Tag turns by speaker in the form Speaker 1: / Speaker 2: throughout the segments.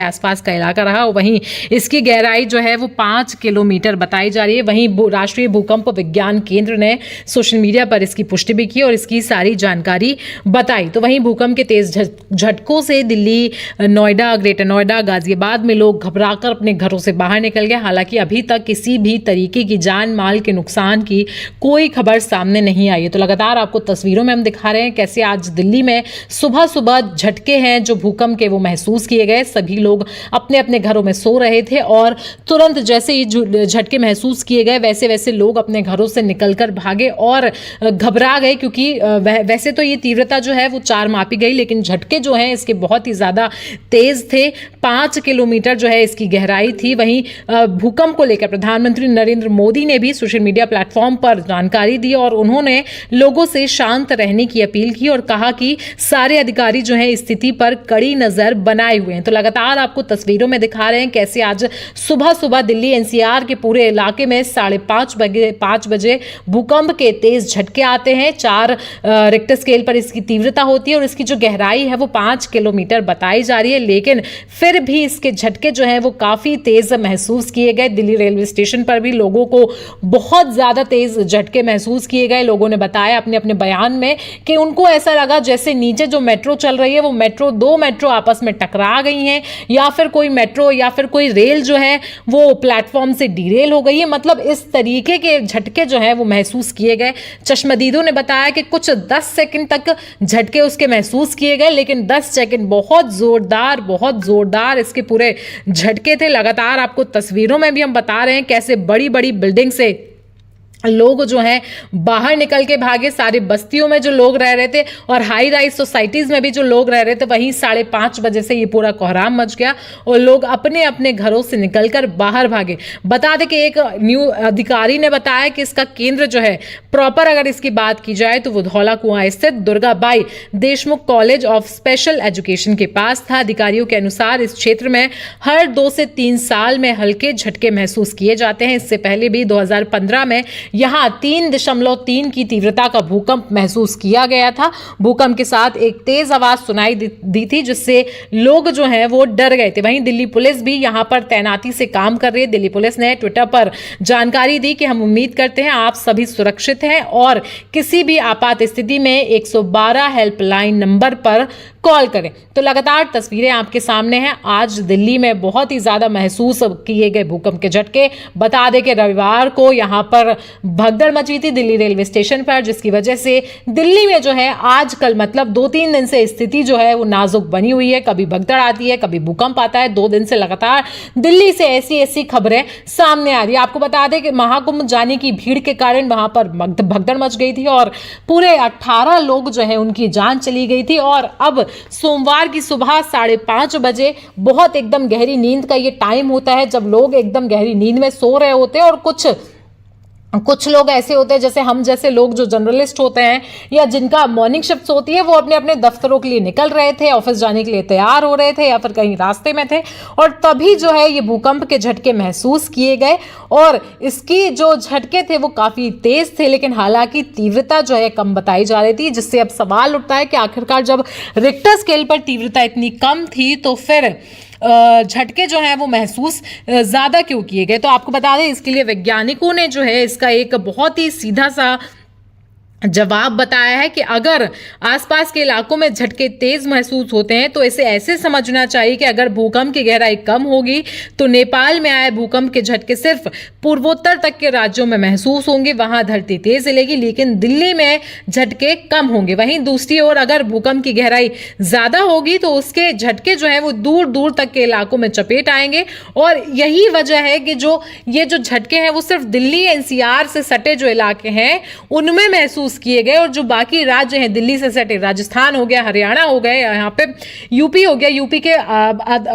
Speaker 1: आसपास का इलाका रहा और वहीं इसकी गहराई जो है वो 5 किलोमीटर बताई जा रही है। वहीं राष्ट्रीय भूकंप विज्ञान केंद्र ने सोशल मीडिया पर इसकी पुष्टि भी की और इसकी सारी जानकारी बताई। तो वहीं भूकंप के तेज झटकों से दिल्ली, नोएडा, ग्रेटर नोएडा, गाजियाबाद में लोग घबराकर अपने घरों से बाहर निकल गए। हालांकि अभी तक किसी भी तरीके की जान माल के नुकसान की कोई खबर सामने नहीं आई है। तो लगातार आपको तस्वीरों में हम दिखा रहे हैं कैसे आज दिल्ली में सुबह सुबह झटके हैं जो भूकंप के वो महसूस किए गए। सभी लोग अपने अपने घरों में सो रहे थे और तुरंत जैसे ही झटके महसूस किए गए वैसे वैसे लोग अपने घरों से निकलकर भागे और घबरा गए, क्योंकि वैसे तो ये तीव्रता जो है वो 4 मापी गई, लेकिन झटके जो हैं इसके बहुत ही ज्यादा तेज थे। 5 किलोमीटर जो है इसकी गहराई थी। वहीं भूकंप को लेकर प्रधानमंत्री नरेंद्र मोदी ने भी सोशल मीडिया प्लेटफॉर्म पर जानकारी दी और उन्होंने लोगों से शांत रहने की अपील की और कहा कि सारे अधिकारी जो है स्थिति पर कड़ी नजर बनाए हुए हैं। तो लगातार आपको तस्वीरों में दिखा रहे हैं कैसे आज सुबह सुबह दिल्ली एनसीआर के पूरे इलाके में 5:30 बजे भूकंप के तेज झटके आते हैं। 4 रिक्टर स्केल पर इसकी तीव्रता होती है और इसकी जो गहराई है वो 5 किलोमीटर बताई जा रही है, लेकिन फिर भी इसके झटके जो हैं वो काफी तेज महसूस किए गए। दिल्ली रेलवे स्टेशन पर भी लोगों को बहुत ज्यादा तेज झटके महसूस किए गए। लोगों ने बताया अपने अपने बयान में कि उनको ऐसा लगा जैसे नीचे जो मेट्रो चल रही है वो दो मेट्रो आपस में टकरा गई हैं या फिर कोई मेट्रो या फिर कोई रेल जो है वो प्लेटफॉर्म से डीरेल हो गई है। मतलब इस तरीके के झटके जो है वो महसूस किए गए। चश्मदीदों ने बताया कि कुछ 10 सेकंड तक झटके उसके महसूस किए गए, लेकिन 10 सेकंड बहुत जोरदार इसके पूरे झटके थे। लगातार आपको तस्वीरों में भी हम बता रहे हैं कैसे बड़ी बड़ी बिल्डिंग से लोग जो हैं बाहर निकल के भागे। सारी बस्तियों में जो लोग रह रहे थे और हाई राइज सोसाइटीज में भी जो लोग रह रहे थे वहीं 5:30 बजे से ये पूरा कोहराम मच गया और लोग अपने अपने घरों से निकलकर बाहर भागे। बता दें कि एक न्यू अधिकारी ने बताया कि इसका केंद्र जो है प्रॉपर अगर इसकी बात की जाए तो वो धौला कुआं स्थित Durgabai Deshmukh college of special education के पास था। अधिकारियों के अनुसार इस क्षेत्र में हर 2 से 3 साल में हल्के झटके महसूस किए जाते हैं। इससे पहले भी 2015 में यहां 3.3 की तीव्रता का भूकंप महसूस किया गया था। भूकंप के साथ एक तेज आवाज सुनाई दी थी जिससे लोग जो हैं वो डर गए थे। वहीं दिल्ली पुलिस भी यहां पर तैनाती से काम कर रही है। दिल्ली पुलिस ने ट्विटर पर जानकारी दी कि हम उम्मीद करते हैं आप सभी सुरक्षित हैं और किसी भी आपात स्थिति में 112 हेल्पलाइन नंबर पर कॉल करें। तो लगातार तस्वीरें आपके सामने हैं। आज दिल्ली में बहुत ही ज्यादा महसूस किए गए भूकंप के झटके। बता दें कि रविवार को यहां पर भगदड़ मची थी दिल्ली रेलवे स्टेशन पर, जिसकी वजह से दिल्ली में जो है आजकल मतलब 2-3 दिन से स्थिति जो है वो नाजुक बनी हुई है। कभी भगदड़ आती है, कभी भूकंप आता है। 2 दिन से लगातार दिल्ली से ऐसी खबरें सामने आ रही है। आपको बता दें कि महाकुंभ जाने की भीड़ के कारण वहां पर भगदड़ मच गई थी और पूरे 18 लोग जो है उनकी जान चली गई थी। और अब सोमवार की सुबह 5:30 बजे बहुत एकदम गहरी नींद का ये टाइम होता है जब लोग एकदम गहरी नींद में सो रहे होते हैं और कुछ लोग ऐसे होते हैं जैसे हम जैसे लोग जो जर्नलिस्ट होते हैं या जिनका मॉर्निंग शिफ्ट होती है वो अपने अपने दफ्तरों के लिए निकल रहे थे, ऑफिस जाने के लिए तैयार हो रहे थे या फिर कहीं रास्ते में थे और तभी जो है ये भूकंप के झटके महसूस किए गए। और इसकी जो झटके थे वो काफी तेज थे, लेकिन हालांकि तीव्रता जो है कम बताई जा रही थी, जिससे अब सवाल उठता है कि आखिरकार जब रिक्टर स्केल पर तीव्रता इतनी कम थी तो फिर झटके जो हैं वो महसूस ज़्यादा क्यों किए गए। तो आपको बता दें इसके लिए वैज्ञानिकों ने जो है इसका एक बहुत ही सीधा सा जवाब बताया है कि अगर आसपास के इलाकों में झटके तेज महसूस होते हैं तो इसे ऐसे समझना चाहिए कि अगर भूकंप की गहराई कम होगी तो नेपाल में आए भूकंप के झटके सिर्फ पूर्वोत्तर तक के राज्यों में महसूस होंगे, वहां धरती तेज हिलेगी, लेकिन दिल्ली में झटके कम होंगे। वहीं दूसरी ओर अगर भूकंप की गहराई ज्यादा होगी तो उसके झटके जो है वो दूर दूर तक के इलाकों में चपेट आएंगे। और यही वजह है कि ये जो झटके हैं वो सिर्फ दिल्ली एनसीआर से सटे जो इलाके हैं उनमें महसूस किए गए और जो बाकी राज्य हैं दिल्ली से सटे, राजस्थान हो गया, हरियाणा हो गए, यहाँ पे यूपी हो गया, यूपी के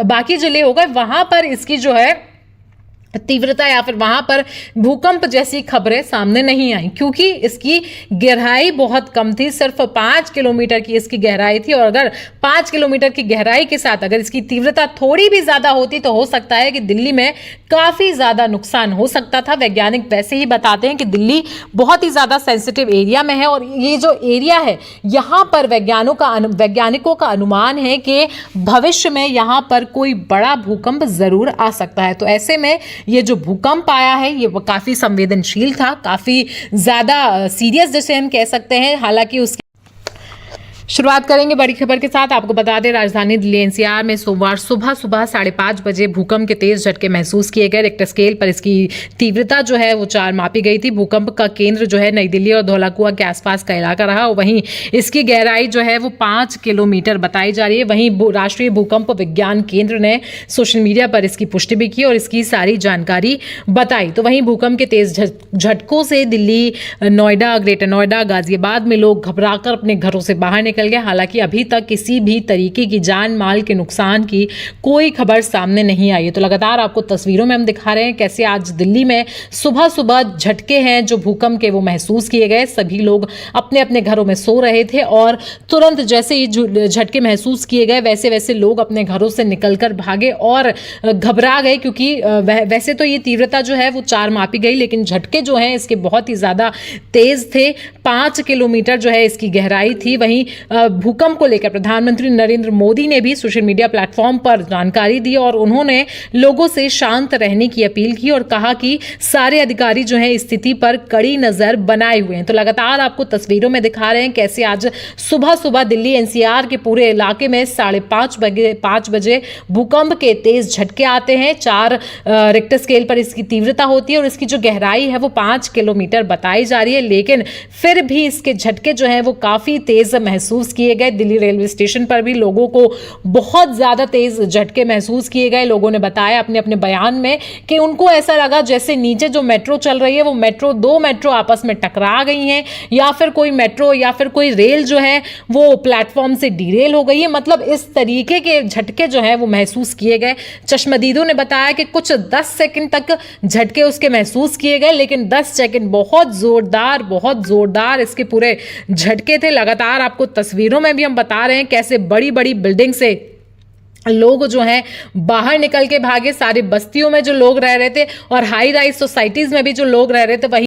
Speaker 1: बाकी जिले हो गए, वहां पर इसकी जो है तीव्रता या फिर वहां पर भूकंप जैसी खबरें सामने नहीं आई, क्योंकि इसकी गहराई बहुत कम थी। सिर्फ 5 किलोमीटर की इसकी गहराई थी, और अगर 5 किलोमीटर की गहराई के साथ अगर इसकी तीव्रता थोड़ी भी ज्यादा होती तो हो सकता है कि दिल्ली में काफी ज्यादा नुकसान हो सकता था। वैज्ञानिक वैसे ही बताते हैं कि दिल्ली बहुत ही ज्यादा सेंसिटिव एरिया में है, और ये जो एरिया है यहां पर वैज्ञानिकों का अनुमान है कि भविष्य में यहां पर कोई बड़ा भूकंप जरूर आ सकता है। तो ऐसे में ये जो भूकंप आया है ये काफी संवेदनशील था, काफी ज्यादा सीरियस जिसे हम कह सकते हैं। हालांकि उसकी शुरुआत करेंगे बड़ी खबर के साथ। आपको बता दें, राजधानी दिल्ली एनसीआर में सोमवार सुबह 5:30 बजे भूकंप के तेज झटके महसूस किए गए। रिक्टर स्केल पर इसकी तीव्रता जो है वो 4 मापी गई थी। भूकंप का केंद्र जो है नई दिल्ली और धौलाकुआं के आसपास का इलाका रहा, और वहीं इसकी गहराई जो है वो 5 किलोमीटर बताई जा रही है। वहीं राष्ट्रीय भूकंप विज्ञान केंद्र ने सोशल मीडिया पर इसकी पुष्टि भी की और इसकी सारी जानकारी बताई। तो वहीं भूकंप के तेज झटकों से दिल्ली, नोएडा, ग्रेटर नोएडा, गाजियाबाद में लोग घबराकर अपने घरों से बाहर निकल गए। हालांकि अभी तक किसी भी तरीके की जान माल के नुकसान की कोई खबर सामने नहीं आई है। तो लगातार आपको तस्वीरों में हम दिखा रहे हैं कैसे आज दिल्ली में सुबह सुबह झटके हैं जो भूकंप के वो महसूस किए गए। सभी लोग अपने अपने घरों में सो रहे थे, और तुरंत जैसे ही झटके महसूस किए गए वैसे वैसे लोग अपने घरों से निकलकर भागे और घबरा गए, क्योंकि वैसे तो ये तीव्रता जो है वो 4 मापी गई, लेकिन झटके जो हैं इसके बहुत ही ज्यादा तेज थे। 5 किलोमीटर जो है इसकी गहराई थी। वहीं भूकंप को लेकर प्रधानमंत्री नरेंद्र मोदी ने भी सोशल मीडिया प्लेटफॉर्म पर जानकारी दी, और उन्होंने लोगों से शांत रहने की अपील की और कहा कि सारे अधिकारी जो हैं स्थिति पर कड़ी नजर बनाए हुए हैं। तो लगातार आपको तस्वीरों में दिखा रहे हैं कैसे आज सुबह सुबह दिल्ली एनसीआर के पूरे इलाके में 5:30 बजे भूकंप के तेज झटके आते हैं। 4 रिक्टर स्केल पर इसकी तीव्रता होती है, और इसकी जो गहराई है वो 5 किलोमीटर बताई जा रही है, लेकिन फिर भी इसके झटके जो है वो काफी तेज महसूस किए गए। दिल्ली रेलवे स्टेशन पर भी लोगों को बहुत ज्यादा तेज झटके महसूस किए गए। लोगों ने बताया अपने अपने बयान में कि उनको ऐसा लगा जैसे नीचे जो मेट्रो चल रही है वो दो मेट्रो आपस में टकरा गई हैं, या फिर कोई मेट्रो या फिर कोई रेल जो है वो प्लेटफॉर्म से डीरेल हो गई है। मतलब इस तरीके के झटके जो है वो महसूस किए गए। चश्मदीदों ने बताया कि कुछ 10 सेकंड तक झटके उसके महसूस किए गए, लेकिन 10 सेकंड बहुत जोरदार इसके पूरे झटके थे। लगातार आपको तस्वीरों में भी हम बता रहे हैं कैसे बड़ी बड़ी बिल्डिंग से लोग जो हैं बाहर निकल के भागे। सारी बस्तियों में जो लोग रह रहे थे और हाई राइज सोसाइटीज में भी जो लोग रह रहे थे वही